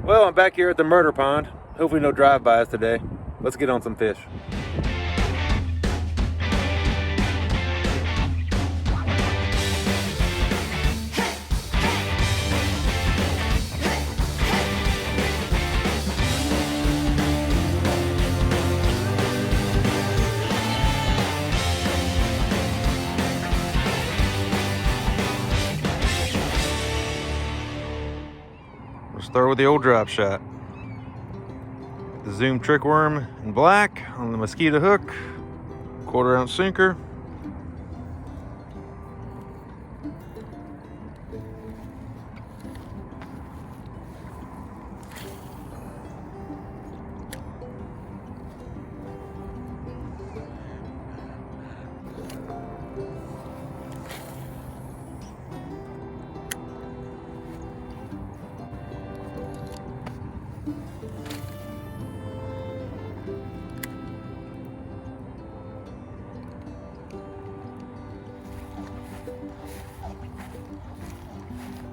Well, I'm back here at the murder pond. Hopefully no drive-bys today. Let's get on some fish. We'll start with the old drop shot. The Zoom trick worm in black on the mosquito hook, 1/4 ounce sinker.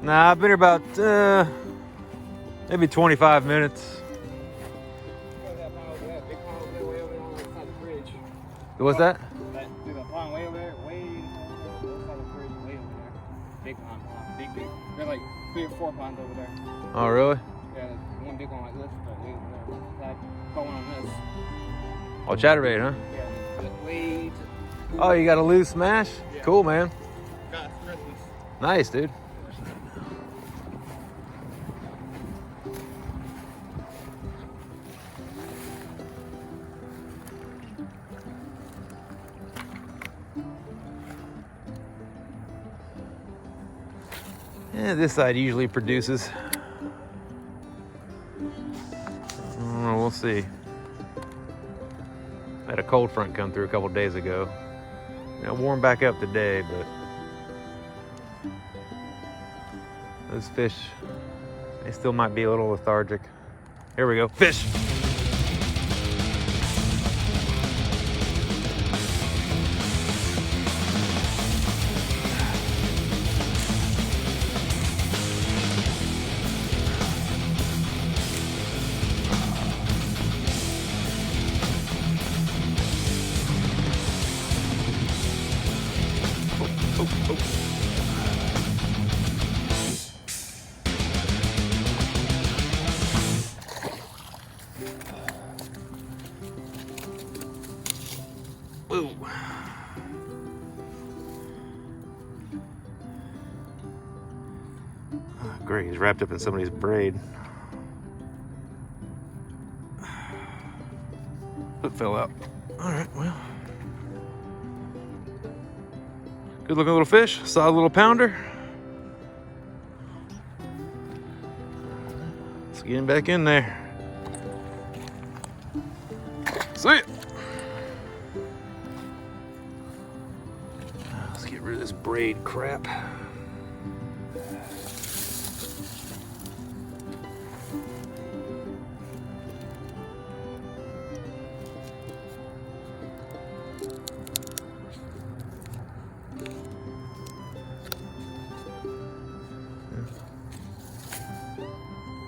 Nah, I've been here about maybe 25 minutes. What's that? There's a pond way over there, way outside the bridge, way over there. Big pond, big. There's like 3 or 4 ponds over there. Oh, really? Yeah, there's one big one like this, but way over there. Like going on this. Oh, chatterbait, huh? Yeah, but way to... Oh, you got a loose smash? Yeah. Cool, man. Got Christmas. Nice, dude. Yeah, this side usually produces. I don't know, we'll see. I had a cold front come through a couple days ago. Now warm back up today, but those fish, they still might be a little lethargic. Here we go, fish. Ooh. Oh, great, he's wrapped up in somebody's braid. Hook fell out. All right, well. Good looking little fish, solid little pounder. Let's get him back in there. Sweet. Let's get rid of this braid crap.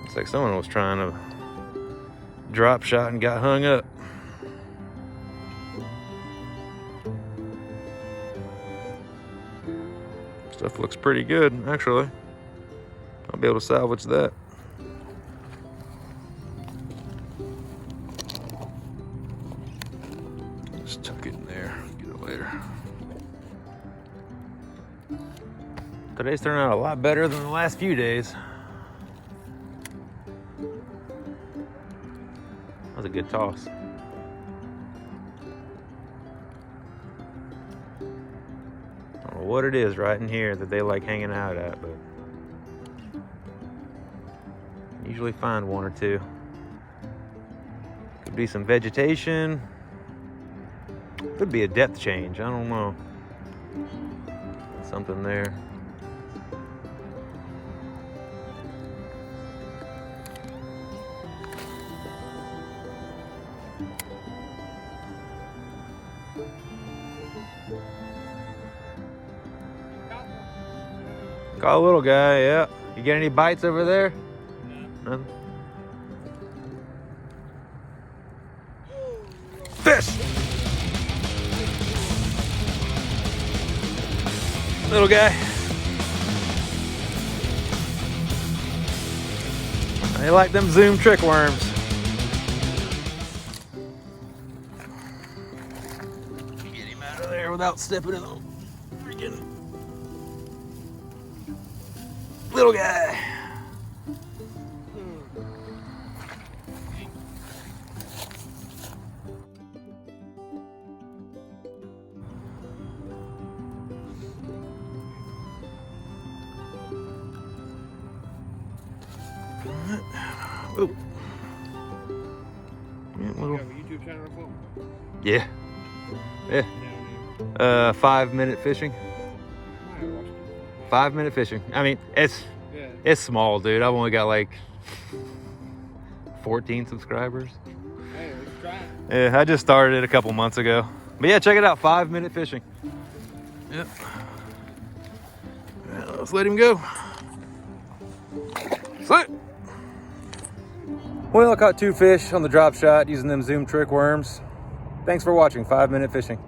Looks like someone was trying to drop shot and got hung up. Stuff looks pretty good, actually. I'll be able to salvage that. Just tuck it in there, get it later. Today's turning out a lot better than the last few days. That was a good toss. I don't know what it is right in here that they like hanging out at, but usually find one or two. Could be some vegetation. Could be a depth change, I don't know. Something there. Caught a little guy, yeah. You get any bites over there? No. Nothing? Fish! Little guy. They like them Zoom trick worms. Get him out of there without stepping in the freaking little guy. Oh. Yeah, You have a YouTube channel or something? yeah. Yeah. 5 minute fishing. I might watch it. 5 minute fishing. I mean, it's Yeah. small, dude. I've only got like 14 subscribers. Hey, let's try it. Yeah, I just started it a couple months ago. But yeah, check it out. 5 minute fishing. Yep. Well, let's let him go. Sit. Well, I caught 2 fish on the drop shot using them Zoom trick worms. Thanks for watching 5 minute fishing.